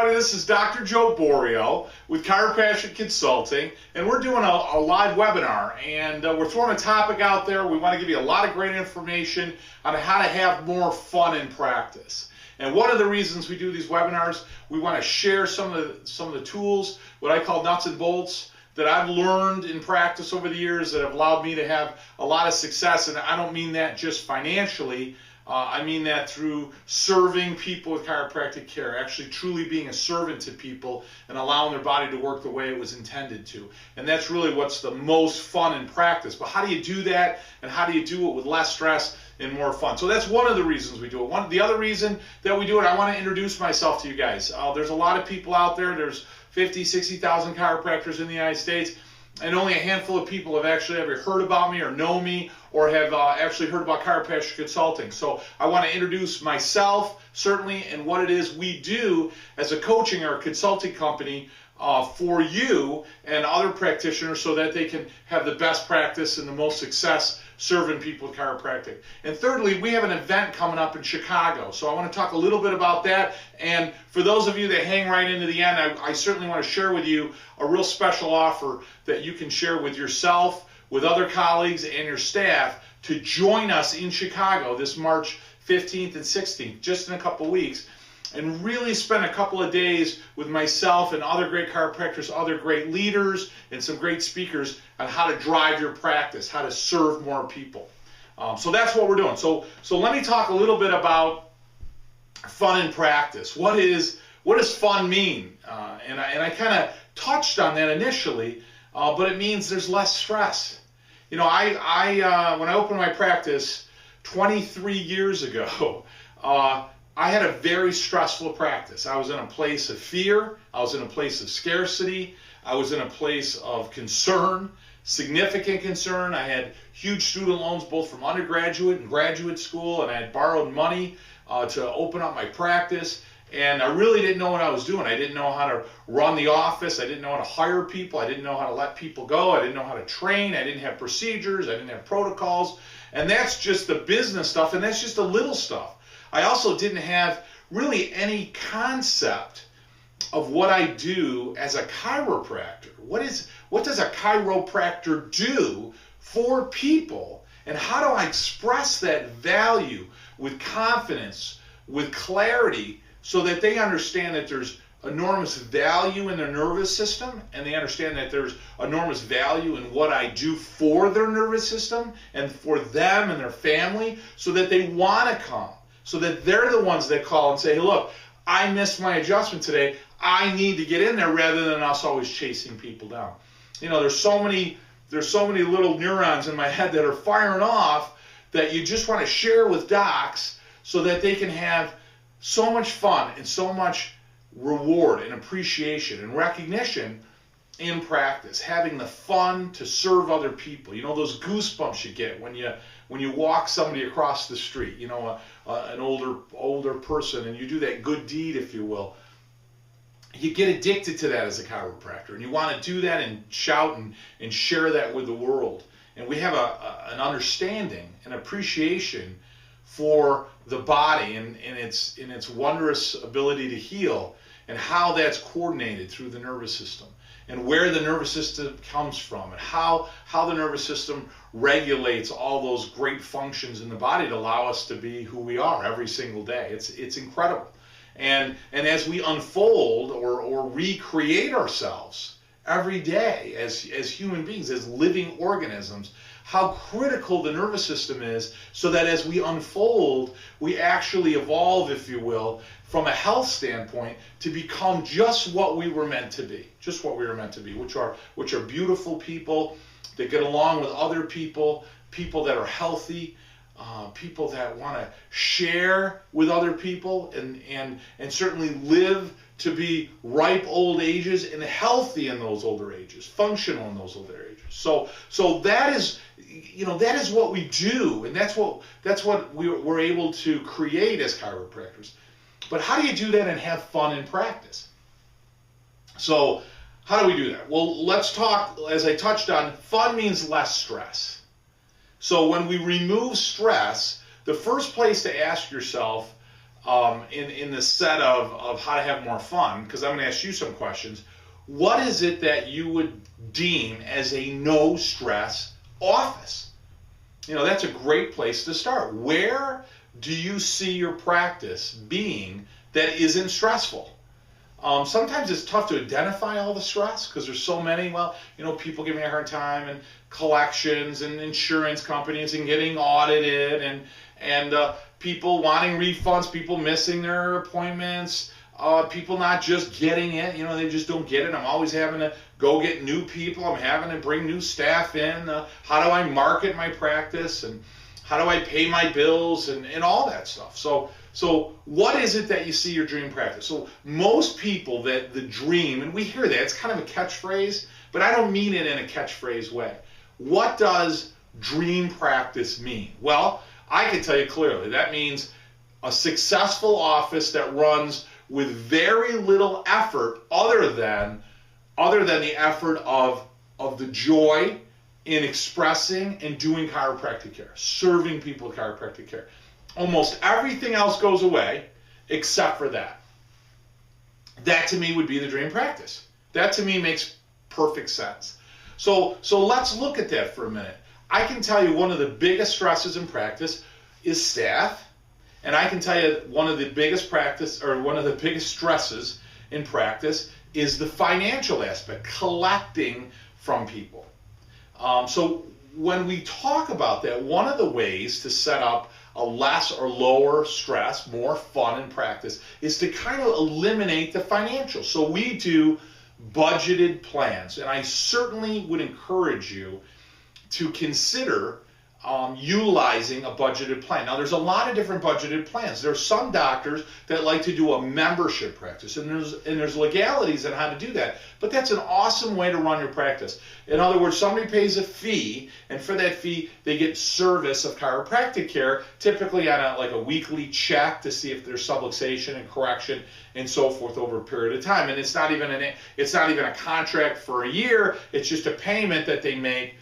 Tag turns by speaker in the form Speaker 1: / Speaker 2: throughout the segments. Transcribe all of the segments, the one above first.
Speaker 1: everybody, this is Dr. Joe Borio with Chiropassion Consulting, and we're doing a live webinar, and we're throwing a topic out there. We want to give you a lot of great information on how to have more fun in practice. And one of the reasons we do these webinars, we want to share some of the tools, what I call nuts and bolts, that I've learned in practice over the years that have allowed me to have a lot of success. And I don't mean that just financially. I mean that through serving people with chiropractic care, actually truly being a servant to people and allowing their body to work the way it was intended to. And that's really what's the most fun in practice. But how do you do that, and how do you do it with less stress and more fun? So that's one of the reasons we do it. The other reason that we do it, I want to introduce myself to you guys. There's a lot of people out there. There's 50, 60,000 chiropractors in the United States. And only a handful of people have actually ever heard about me or know me or have actually heard about Chiropassion Consulting. So I want to introduce myself, certainly, and what it is we do as a coaching or a consulting company for you and other practitioners so that they can have the best practice and the most success serving people with chiropractic. And thirdly, we have an event coming up in Chicago. So I want to talk a little bit about that. And for those of you that hang right into the end, I certainly want to share with you a real special offer that you can share with yourself, with other colleagues, and your staff to join us in Chicago this March 15th and 16th, just in a couple of weeks, and really spend a couple of days with myself and other great chiropractors, other great leaders, and some great speakers on how to drive your practice, how to serve more people. So that's what we're doing. So let me talk a little bit about fun in practice. What does fun mean? And I kind of touched on that initially, but it means there's less stress. You know, when I opened my practice 23 years ago, I had a very stressful practice. I was in a place of fear. I was in a place of scarcity. I was in a place of concern, significant concern. I had huge student loans both from undergraduate and graduate school, and I had borrowed money to open up my practice. And I really didn't know what I was doing. I didn't know how to run the office. I didn't know how to hire people. I didn't know how to let people go. I didn't know how to train. I didn't have procedures. I didn't have protocols. And that's just the business stuff, and that's just the little stuff. I also didn't have really any concept of what I do as a chiropractor. What does a chiropractor do for people, and how do I express that value with confidence, with clarity, so that they understand that there's enormous value in their nervous system, and they understand that there's enormous value in what I do for their nervous system and for them and their family, so that they want to come. So that they're the ones that call and say, hey, look, I missed my adjustment today. I need to get in there, rather than us always chasing people down. You know, there's so many little neurons in my head that are firing off that you just want to share with docs so that they can have so much fun and so much reward and appreciation and recognition in practice, having the fun to serve other people. You know, those goosebumps you get when you walk somebody across the street, you know, an older person, and you do that good deed, if you will. You get addicted to that as a chiropractor, and you want to do that and shout and share that with the world. And we have an understanding, an appreciation for the body and its wondrous ability to heal, and how that's coordinated through the nervous system, and where the nervous system comes from, and how the nervous system regulates all those great functions in the body to allow us to be who we are every single day. It's incredible. And as we unfold or recreate ourselves every day as human beings, as living organisms, how critical the nervous system is, so that as we unfold, we actually evolve, if you will, from a health standpoint, to become just what we were meant to be, which are beautiful people that get along with other people, people that are healthy, people that want to share with other people, and certainly live to be ripe old ages and healthy in those older ages, functional in those older ages. So that is, you know, that is what we do, and that's what we're able to create as chiropractors. But how do you do that and have fun in practice? So how do we do that? Well, let's talk, as I touched on, fun means less stress. So when we remove stress, the first place to ask yourself in the set of how to have more fun, because I'm going to ask you some questions. What is it that you would deem as a no stress office? That's a great place to start. Where do you see your practice being that isn't stressful? Sometimes it's tough to identify all the stress because there's so many. People giving me a hard time, and collections, and insurance companies, and getting audited, and people wanting refunds, people missing their appointments, people not just getting it. They just don't get it. I'm always having to go get new people. I'm having to bring new staff in. How do I market my practice, and how do I pay my bills, and all that stuff. So what is it that you see your dream practice? So most people, that the dream, and we hear that, it's kind of a catchphrase, but I don't mean it in a catchphrase way. What does dream practice mean? Well, I can tell you clearly, that means a successful office that runs with very little effort other than the effort of the joy in expressing and doing chiropractic care, serving people with chiropractic care. Almost everything else goes away except for that. That to me would be the dream practice. That to me makes perfect sense. So let's look at that for a minute. I can tell you one of the biggest stresses in practice is staff, and I can tell you one of the biggest stresses in practice is the financial aspect, collecting from people. So when we talk about that, one of the ways to set up a less or lower stress, more fun in practice, is to kind of eliminate the financial. So we do budgeted plans, and I certainly would encourage you to consider utilizing a budgeted plan. Now, there's a lot of different budgeted plans. There's some doctors that like to do a membership practice, and there's legalities on how to do that, but that's an awesome way to run your practice. In other words, somebody pays a fee, and for that fee, they get service of chiropractic care, typically on a weekly check to see if there's subluxation and correction and so forth over a period of time. And it's not even a contract for a year. It's just a payment that they make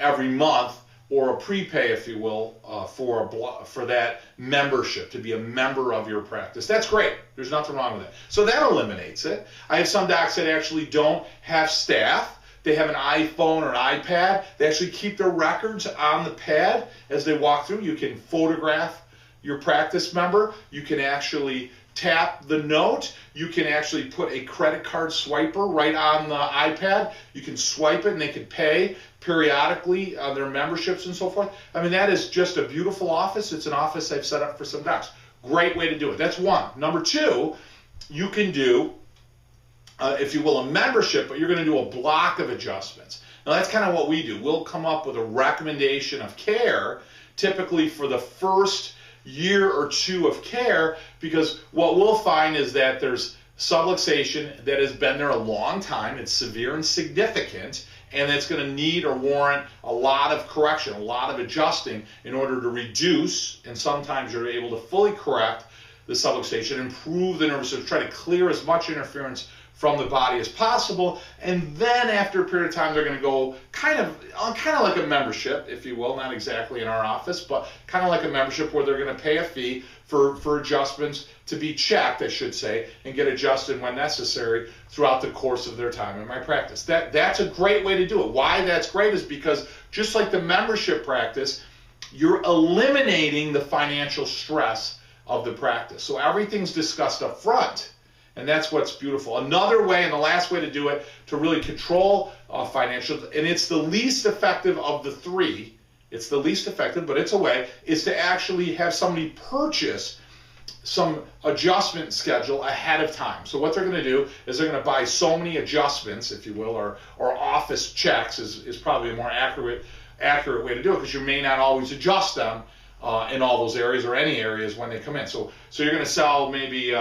Speaker 1: every month, or a prepay, if you will, for that membership, to be a member of your practice. That's great. There's nothing wrong with that. So that eliminates it. I have some docs that actually don't have staff. They have an iPhone or an iPad. They actually keep their records on the pad as they walk through. You can photograph your practice member. You can actually tap the note. You can actually put a credit card swiper right on the iPad. You can swipe it, and they can pay periodically on their memberships and so forth. I mean, that is just a beautiful office. It's an office I've set up for some docs. Great way to do it. That's one. Number two, you can do, if you will, a membership, but you're going to do a block of adjustments. Now, that's kind of what we do. We'll come up with a recommendation of care, typically for the first year or two of care, because what we'll find is that there's subluxation that has been there a long time. It's severe and significant, and it's going to need or warrant a lot of correction, a lot of adjusting in order to reduce, and sometimes you're able to fully correct the subluxation, improve the nervous system, try to clear as much interference from the body as possible. And then after a period of time, they're going to go kind of like a membership, if you will, not exactly in our office, but kind of like a membership where they're going to pay a fee for adjustments to be checked, I should say, and get adjusted when necessary throughout the course of their time in my practice. That's a great way to do it. Why that's great is because just like the membership practice, you're eliminating the financial stress of the practice. So everything's discussed up front. And that's what's beautiful. Another way, and the last way to do it, to really control financials, and it's the least effective of the three, it's the least effective, but it's a way, is to actually have somebody purchase some adjustment schedule ahead of time. So what they're going to do is they're going to buy so many adjustments, if you will, or office checks is probably a more accurate way to do it, because you may not always adjust them in all those areas or any areas when they come in. So you're going to sell maybe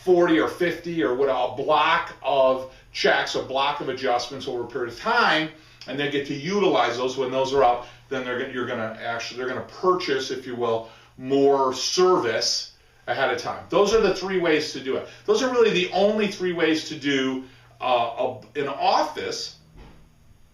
Speaker 1: 40 or 50 or what, a block of checks, a block of adjustments over a period of time, and they get to utilize those. When those are up, then they're going to purchase, if you will, more service ahead of time. Those are the three ways to do it. Those are really the only three ways to do an office,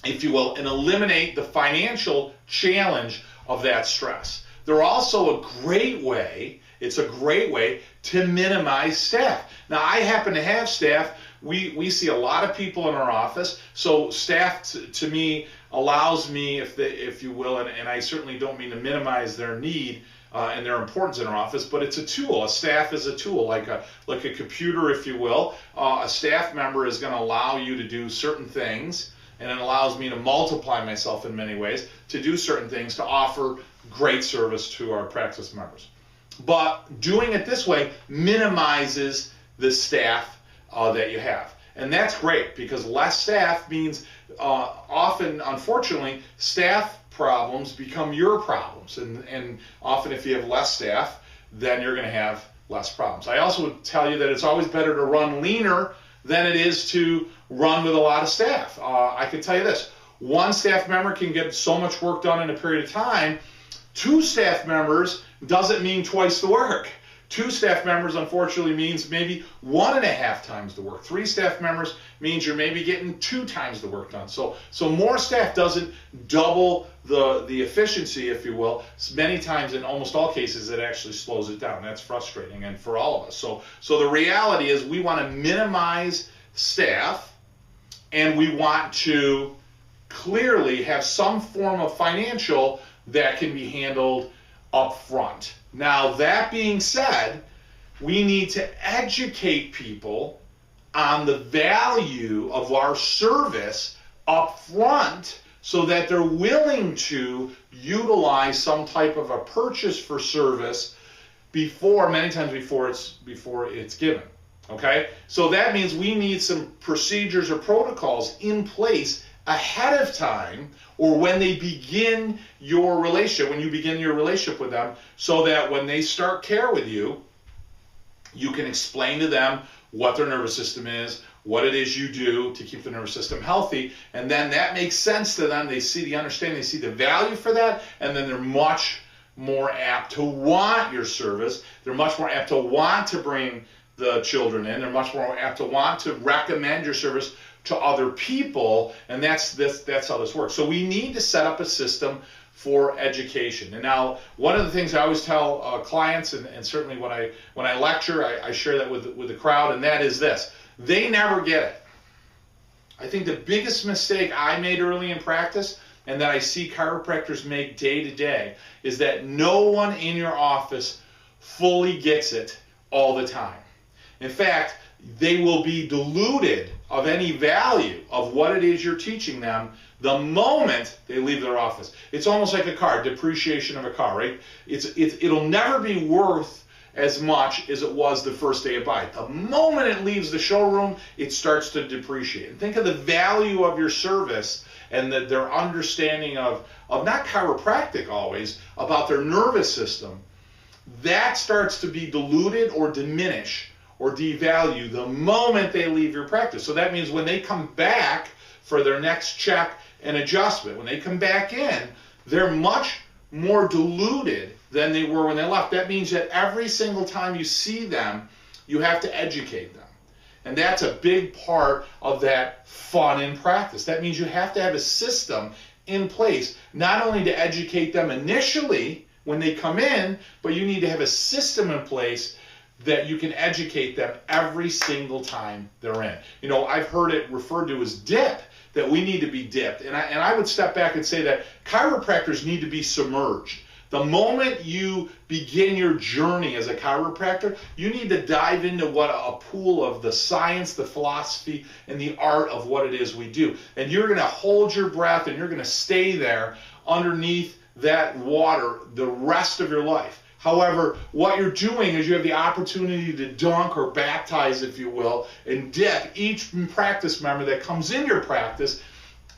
Speaker 1: if you will, and eliminate the financial challenge of that stress. They're also a great way, It's a great way to minimize staff. Now, I happen to have staff. We see a lot of people in our office, so staff to me allows me, if you will, and I certainly don't mean to minimize their need and their importance in our office, but it's a tool. A staff is a tool, like a computer, if you will. A staff member is going to allow you to do certain things, and it allows me to multiply myself in many ways to do certain things to offer great service to our practice members. But doing it this way minimizes the staff that you have. And that's great, because less staff means often, unfortunately, staff problems become your problems. And often if you have less staff, then you're going to have less problems. I also would tell you that it's always better to run leaner than it is to run with a lot of staff. I can tell you this, one staff member can get so much work done in a period of time. Two staff members doesn't mean twice the work. Two staff members, unfortunately, means maybe 1.5 times the work. Three staff members means you're maybe getting 2 times the work done. So more staff doesn't double the efficiency, if you will. Many times, in almost all cases, it actually slows it down. That's frustrating, and for all of us. So the reality is we want to minimize staff, and we want to clearly have some form of financial that can be handled up front. Now, that being said, we need to educate people on the value of our service up front so that they're willing to utilize some type of a purchase for service many times before it's given. Okay? So that means we need some procedures or protocols in place ahead of time, or when they begin your relationship, when you begin your relationship with them, so that when they start care with you, you can explain to them what their nervous system is, what it is you do to keep the nervous system healthy, and then that makes sense to them. They see the understanding, they see the value for that, and then they're much more apt to want your service. They're much more apt to want to bring the children in. They're much more apt to want to recommend your service to other people, and that's how this works. So we need to set up a system for education. And now, one of the things I always tell clients, and certainly when I lecture, I share that with the crowd, and that is this: they never get it. I think the biggest mistake I made early in practice, and that I see chiropractors make day to day, is that no one in your office fully gets it all the time. In fact, they will be deluded of any value of what it is you're teaching them the moment they leave their office. It's almost like a car, depreciation of a car, right? It'll never be worth as much as it was the first day it buy. The moment it leaves the showroom, it starts to depreciate. And think of the value of your service and their understanding of not chiropractic always, about their nervous system. That starts to be diluted or diminish or devalue the moment they leave your practice. So that means when they come back for their next check and adjustment, when they come back in, they're much more diluted than they were when they left. That means that every single time you see them, you have to educate them. And that's a big part of that fun in practice. That means you have to have a system in place, not only to educate them initially when they come in, but you need to have a system in place that you can educate them every single time they're in. You know, I've heard it referred to as dip, that we need to be dipped. And I would step back and say that chiropractors need to be submerged. The moment you begin your journey as a chiropractor, you need to dive into a pool of the science, the philosophy, and the art of what it is we do. And you're going to hold your breath and you're going to stay there underneath that water the rest of your life. However, what you're doing is you have the opportunity to dunk or baptize, if you will, and dip each practice member that comes in your practice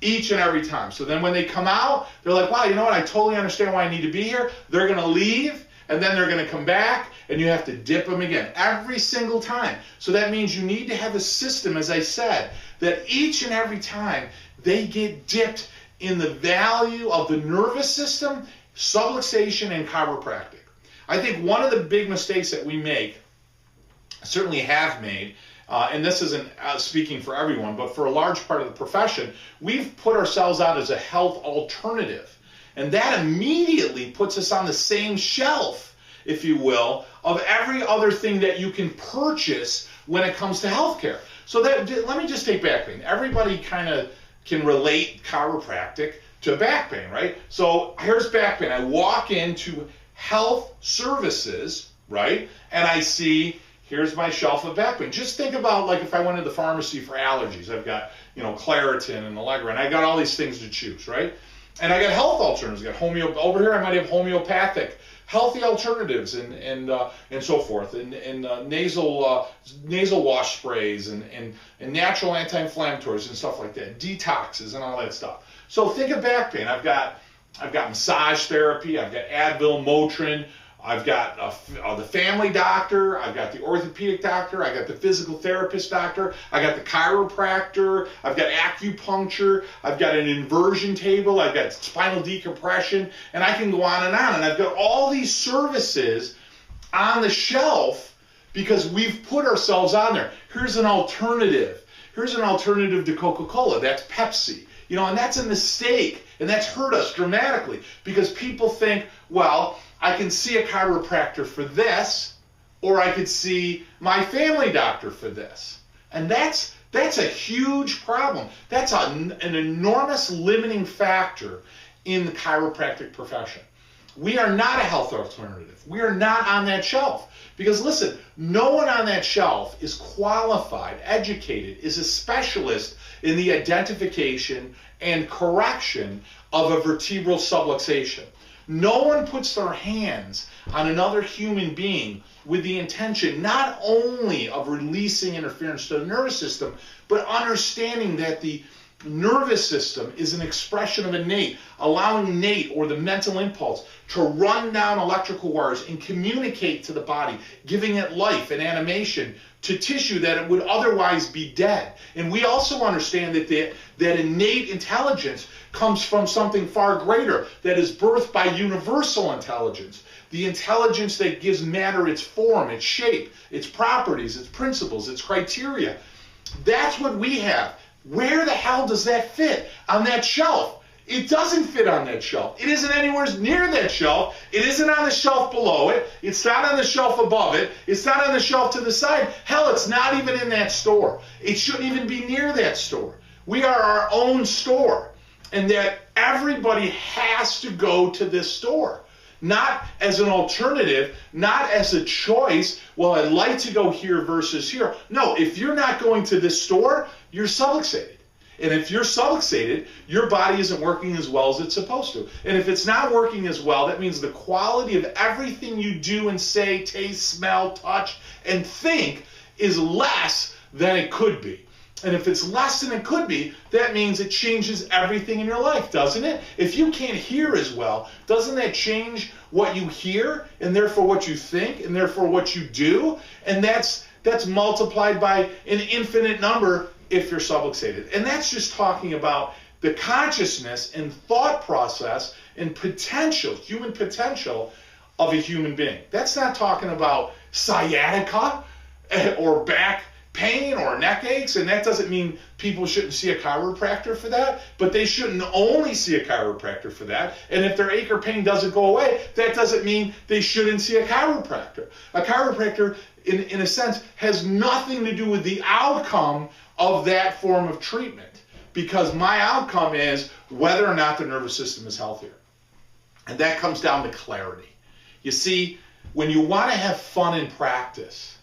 Speaker 1: each and every time. So then when they come out, they're like, wow, you know what? I totally understand why I need to be here. They're going to leave, and then they're going to come back, and you have to dip them again every single time. So that means you need to have a system, as I said, that each and every time they get dipped in the value of the nervous system, subluxation, and chiropractic. I think one of the big mistakes that we make, certainly have made, and this isn't speaking for everyone, but for a large part of the profession, we've put ourselves out as a health alternative. And that immediately puts us on the same shelf if you will, of every other thing that you can purchase when it comes to healthcare. So let me just take back pain. Everybody kind of can relate chiropractic to back pain, right? So here's back pain. I walk into health services, right? And I see, here's my shelf of back pain. Just think about like if I went to the pharmacy for allergies. I've got, Claritin and Allegra, and I got all these things to choose, right? And I got health alternatives. I got over here I might have homeopathic, healthy alternatives and so forth, and nasal wash sprays and natural anti-inflammatories and stuff like that, detoxes and all that stuff. So think of back pain. I've got massage therapy. I've got Advil, Motrin. I've got the family doctor. I've got the orthopedic doctor. I got the physical therapist doctor. I got the chiropractor. I've got acupuncture. I've got an inversion table. I've got spinal decompression, and I can go on. And I've got all these services on the shelf because we've put ourselves on there. Here's an alternative. Here's an alternative to Coca-Cola. That's Pepsi. And that's a mistake, and that's hurt us dramatically because people think, well, I can see a chiropractor for this, or I could see my family doctor for this. And that's a huge problem. That's an enormous limiting factor in the chiropractic profession. We are not a health alternative. We are not on that shelf. Because listen, no one on that shelf is qualified, educated, is a specialist in the identification and correction of a vertebral subluxation. No one puts their hands on another human being with the intention not only of releasing interference to the nervous system, but understanding that the nervous system is an expression of innate, allowing innate or the mental impulse to run down electrical wires and communicate to the body, giving it life and animation to tissue that it would otherwise be dead. And we also understand that innate intelligence comes from something far greater that is birthed by universal intelligence, the intelligence that gives matter its form, its shape, its properties, its principles, its criteria. That's what we have. Where the hell does that fit on that shelf? It doesn't fit on that shelf. It isn't anywhere near that shelf. It isn't on the shelf below it. It's not on the shelf above it. It's not on the shelf to the side. Hell, it's not even in that store. It shouldn't even be near that store. We are our own store, and that everybody has to go to this store. Not as an alternative, not as a choice, well, I'd like to go here versus here. No, if you're not going to this store, you're subluxated. And if you're subluxated, your body isn't working as well as it's supposed to. And if it's not working as well, that means the quality of everything you do and say, taste, smell, touch, and think is less than it could be. And if it's less than it could be, that means it changes everything in your life, doesn't it? If you can't hear as well, doesn't that change what you hear, and therefore what you think, and therefore what you do? And that's multiplied by an infinite number if you're subluxated. And that's just talking about the consciousness and thought process and potential, human potential of a human being. That's not talking about sciatica or back pain or neck aches, and that doesn't mean people shouldn't see a chiropractor for that, but they shouldn't only see a chiropractor for that. And if their ache or pain doesn't go away, that doesn't mean they shouldn't see a chiropractor. A chiropractor, in a sense, has nothing to do with the outcome of that form of treatment, because my outcome is whether or not the nervous system is healthier. And that comes down to clarity. You see, when you want to have fun in practice,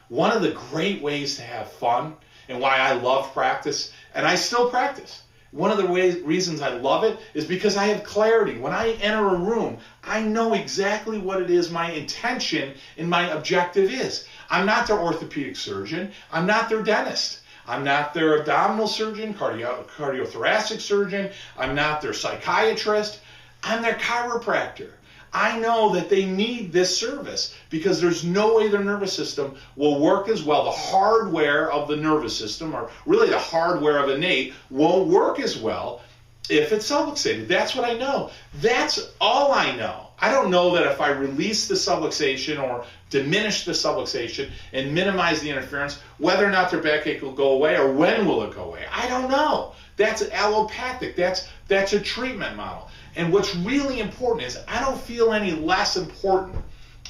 Speaker 1: one of the great ways to have fun, and why I love practice, and I still practice, one of the reasons I love it is because I have clarity. When I enter a room, I know exactly what it is my intention and my objective is. I'm not their orthopedic surgeon. I'm not their dentist. I'm not their abdominal surgeon, cardiothoracic surgeon. I'm not their psychiatrist. I'm their chiropractor. I know that they need this service because there's no way their nervous system will work as well. The hardware of the nervous system, or really the hardware of innate, won't work as well if it's subluxated. That's what I know. That's all I know. I don't know that if I release the subluxation or diminish the subluxation and minimize the interference, whether or not their backache will go away or when will it go away. I don't know. That's allopathic. That's a treatment model. And what's really important is I don't feel any less important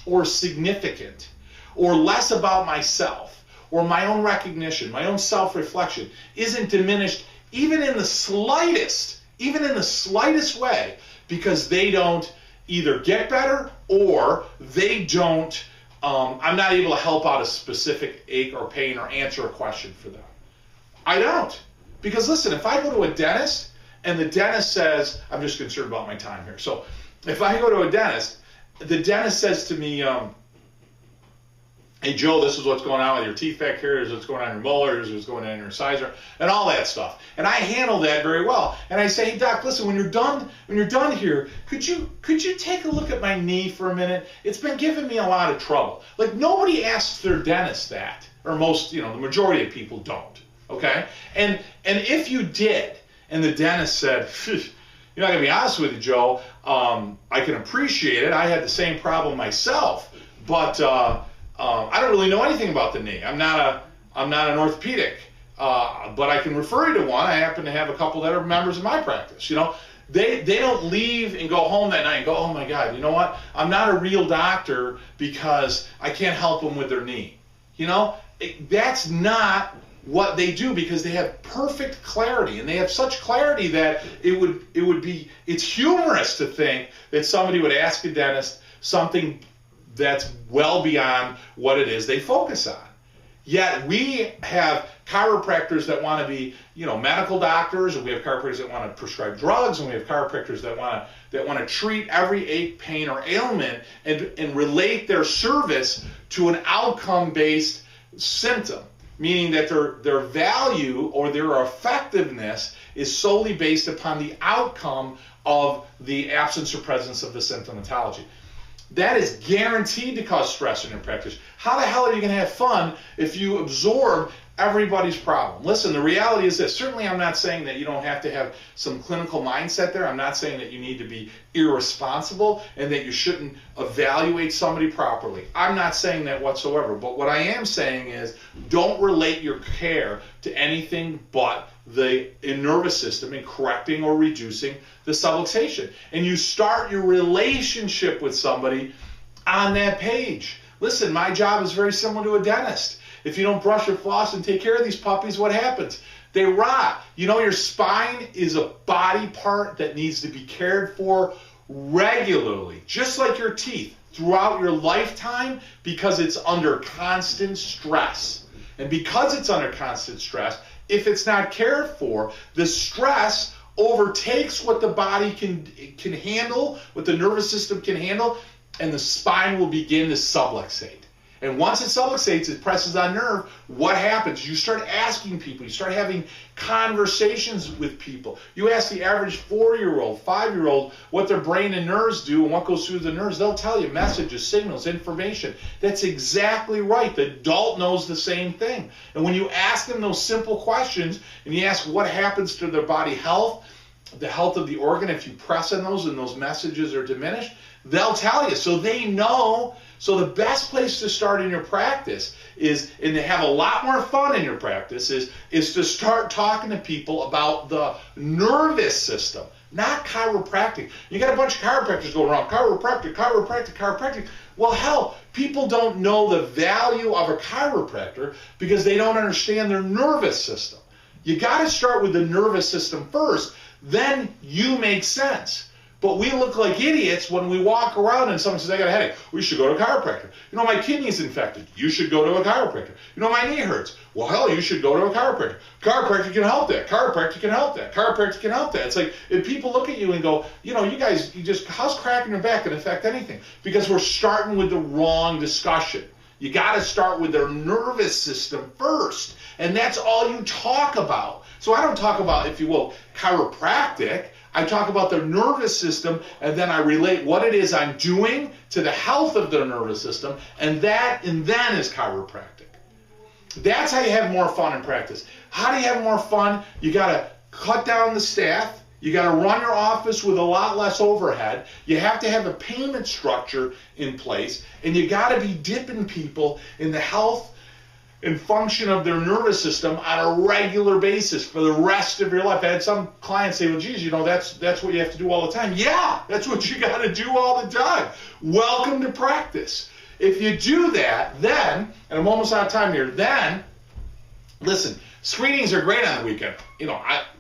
Speaker 1: or significant or less about myself or my own recognition, my own self-reflection isn't diminished even in the slightest way, because they don't either get better or they don't, I'm not able to help out a specific ache or pain or answer a question for them. I don't. Because listen, if I go to a dentist and the dentist says, I'm just concerned about my time here. So if I go to a dentist, the dentist says to me, hey Joe, this is what's going on with your teeth back here, this is what's going on in your molars, this is what's going on in your incisor, and all that stuff. And I handle that very well. And I say, hey doc, listen, when you're done here, could you take a look at my knee for a minute? It's been giving me a lot of trouble. Like, nobody asks their dentist that, or most, the majority of people don't. Okay? And if you did, and the dentist said, you're not gonna be honest with you, Joe, I can appreciate it. I had the same problem myself, but I don't really know anything about the knee. I'm not an orthopedic, but I can refer you to one. I happen to have a couple that are members of my practice. They don't leave and go home that night and go, oh my God, you know what? I'm not a real doctor because I can't help them with their knee. That's not what they do, because they have perfect clarity, and they have such clarity that it's humorous to think that somebody would ask a dentist something that's well beyond what it is they focus on. Yet we have chiropractors that want to be, medical doctors, and we have chiropractors that want to prescribe drugs, and we have chiropractors that want to treat every ache, pain, or ailment and relate their service to an outcome-based symptom, meaning that their value or their effectiveness is solely based upon the outcome of the absence or presence of the symptomatology. That is guaranteed to cause stress in your practice. How the hell are you going to have fun if you absorb everybody's problem? Listen, the reality is this. Certainly I'm not saying that you don't have to have some clinical mindset there. I'm not saying that you need to be irresponsible and that you shouldn't evaluate somebody properly. I'm not saying that whatsoever. But what I am saying is, don't relate your care to anything but the nervous system and correcting or reducing the subluxation. And you start your relationship with somebody on that page. Listen, my job is very similar to a dentist. If you don't brush or floss and take care of these puppies, what happens? They rot. Your spine is a body part that needs to be cared for regularly, just like your teeth, throughout your lifetime, because it's under constant stress. And because it's under constant stress, if it's not cared for, the stress overtakes what the body can handle, what the nervous system can handle, and the spine will begin to subluxate. And once it subluxates, it presses on nerve, what happens? You start asking people, you start having conversations with people. You ask the average 4-year-old, 5-year-old what their brain and nerves do and what goes through the nerves. They'll tell you messages, signals, information. That's exactly right. The adult knows the same thing. And when you ask them those simple questions and you ask what happens to their body health, the health of the organ, if you press on those and those messages are diminished, they'll tell you. So they know. So the best place to start in your practice is, and to have a lot more fun in your practice, is to start talking to people about the nervous system, not chiropractic. You got a bunch of chiropractors going around, chiropractic. Well, hell, people don't know the value of a chiropractor because they don't understand their nervous system. You got to start with the nervous system first, then you make sense. But we look like idiots when we walk around and someone says, I got a headache. We should go to a chiropractor. My kidney's infected. You should go to a chiropractor. My knee hurts. Well, hell, you should go to a chiropractor. Chiropractic can help that. Chiropractic can help that. Chiropractic can help that. It's like, if people look at you and go, you guys, how's cracking your back going to affect anything? Because we're starting with the wrong discussion. You got to start with their nervous system first. And that's all you talk about. So I don't talk about, if you will, chiropractic. I talk about their nervous system, and then I relate what it is I'm doing to the health of their nervous system, and then is chiropractic. That's how you have more fun in practice. How do you have more fun? You got to cut down the staff. You got to run your office with a lot less overhead. You have to have a payment structure in place, and you got to be dipping people in the health and function of their nervous system on a regular basis for the rest of your life. I had some clients say, well, geez, that's what you have to do all the time. Yeah, that's what you got to do all the time. Welcome to practice. If you do that, then, and I'm almost out of time here, then, listen, screenings are great on the weekend.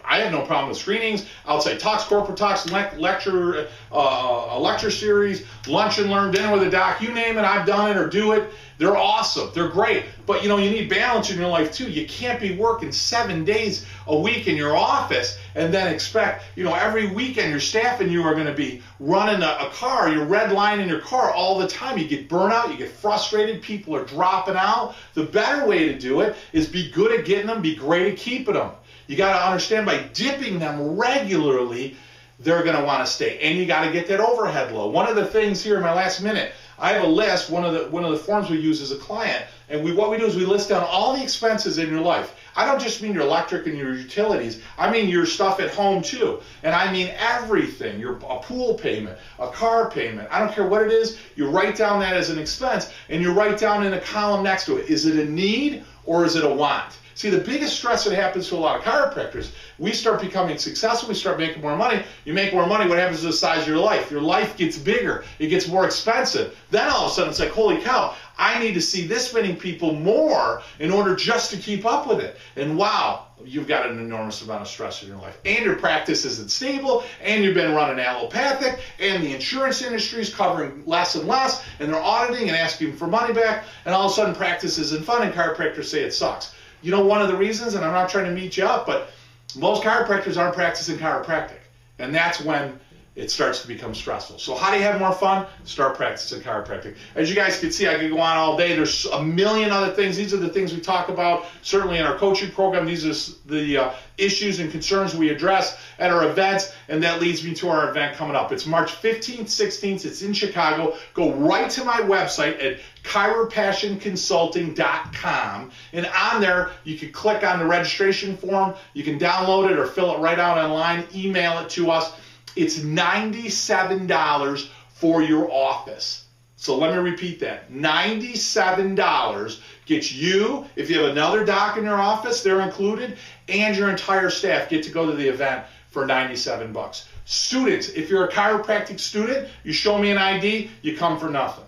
Speaker 1: I have no problem with screenings. Outside talks, corporate talks, lecture, a lecture series, lunch and learn, dinner with a doc, you name it, I've done it or do it. They're awesome. They're great. But, you need balance in your life, too. You can't be working 7 days a week in your office and then expect, every weekend your staff and you are going to be running a car, you're redlining your car all the time. You get burnout, you get frustrated, people are dropping out. The better way to do it is be good at getting them, be great at keeping them. You got to understand by dipping them regularly, they're going to want to stay. And you got to get that overhead low. One of the things here in my last minute, I have a list, one of the forms we use as a client, and what we do is we list down all the expenses in your life. I don't just mean your electric and your utilities. I mean your stuff at home too. And I mean everything, a pool payment, a car payment. I don't care what it is. You write down that as an expense, and you write down in a column next to it, is it a need or is it a want? See, the biggest stress that happens to a lot of chiropractors, we start becoming successful, we start making more money. You make more money, what happens to the size of your life? Your life gets bigger, it gets more expensive. Then all of a sudden it's like, holy cow, I need to see this many people more in order just to keep up with it. And wow, you've got an enormous amount of stress in your life. And your practice isn't stable, and you've been running allopathic, and the insurance industry is covering less and less, and they're auditing and asking for money back, and all of a sudden practice isn't fun, and chiropractors say it sucks. One of the reasons, and I'm not trying to meet you up, but most chiropractors aren't practicing chiropractic. And that's when it starts to become stressful. So how do you have more fun? Start practicing chiropractic. As you guys can see, I could go on all day. There's a million other things. These are the things we talk about, certainly in our coaching program. These are the issues and concerns we address at our events, and that leads me to our event coming up. It's March 15th, 16th. It's in Chicago. Go right to my website at chiropassionconsulting.com, and on there you can click on the registration form. You can download it or fill it right out online, email it to us. It's $97 for your office. So let me repeat that. $97 gets you, if you have another doc in your office, they're included, and your entire staff get to go to the event for $97. Students, if you're a chiropractic student, you show me an ID, you come for nothing.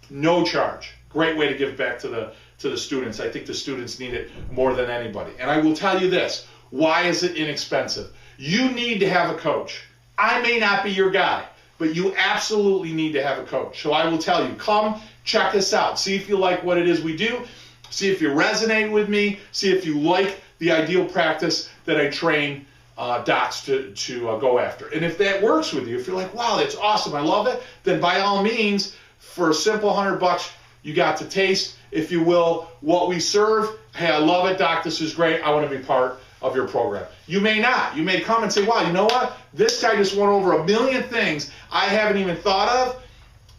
Speaker 1: No charge. Great way to give back to the students. I think the students need it more than anybody. And I will tell you this, why is it inexpensive? You need to have a coach. I may not be your guy, but you absolutely need to have a coach. So I will tell you, come check us out. See if you like what it is we do. See if you resonate with me. See if you like the ideal practice that I train docs to go after. And if that works with you, if you're like, wow, that's awesome, I love it, then by all means, for a simple $100, you got to taste, if you will, what we serve. Hey, I love it, doc, this is great, I want to be part of your program. You may not. You may come and say, wow, you know what? This guy just went over a million things I haven't even thought of.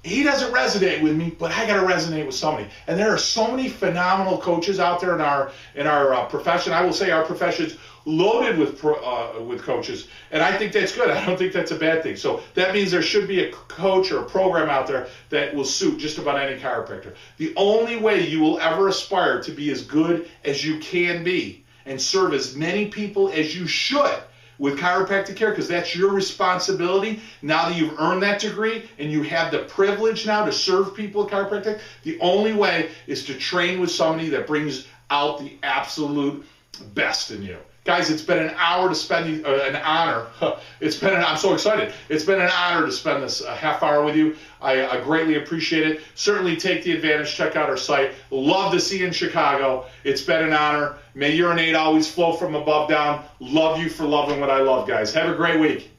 Speaker 1: He doesn't resonate with me, but I got to resonate with somebody. And there are so many phenomenal coaches out there in our profession. I will say our profession's loaded with coaches, and I think that's good. I don't think that's a bad thing. So that means there should be a coach or a program out there that will suit just about any chiropractor. The only way you will ever aspire to be as good as you can be and serve as many people as you should with chiropractic care, because that's your responsibility now that you've earned that degree and you have the privilege now to serve people with chiropractic. The only way is to train with somebody that brings out the absolute best in you. Guys, it's been an hour to spend, an honor. I'm so excited. It's been an honor to spend this half hour with you. I greatly appreciate it. Certainly take the advantage. Check out our site. Love to see you in Chicago. It's been an honor. May your innate always flow from above down. Love you for loving what I love, guys. Have a great week.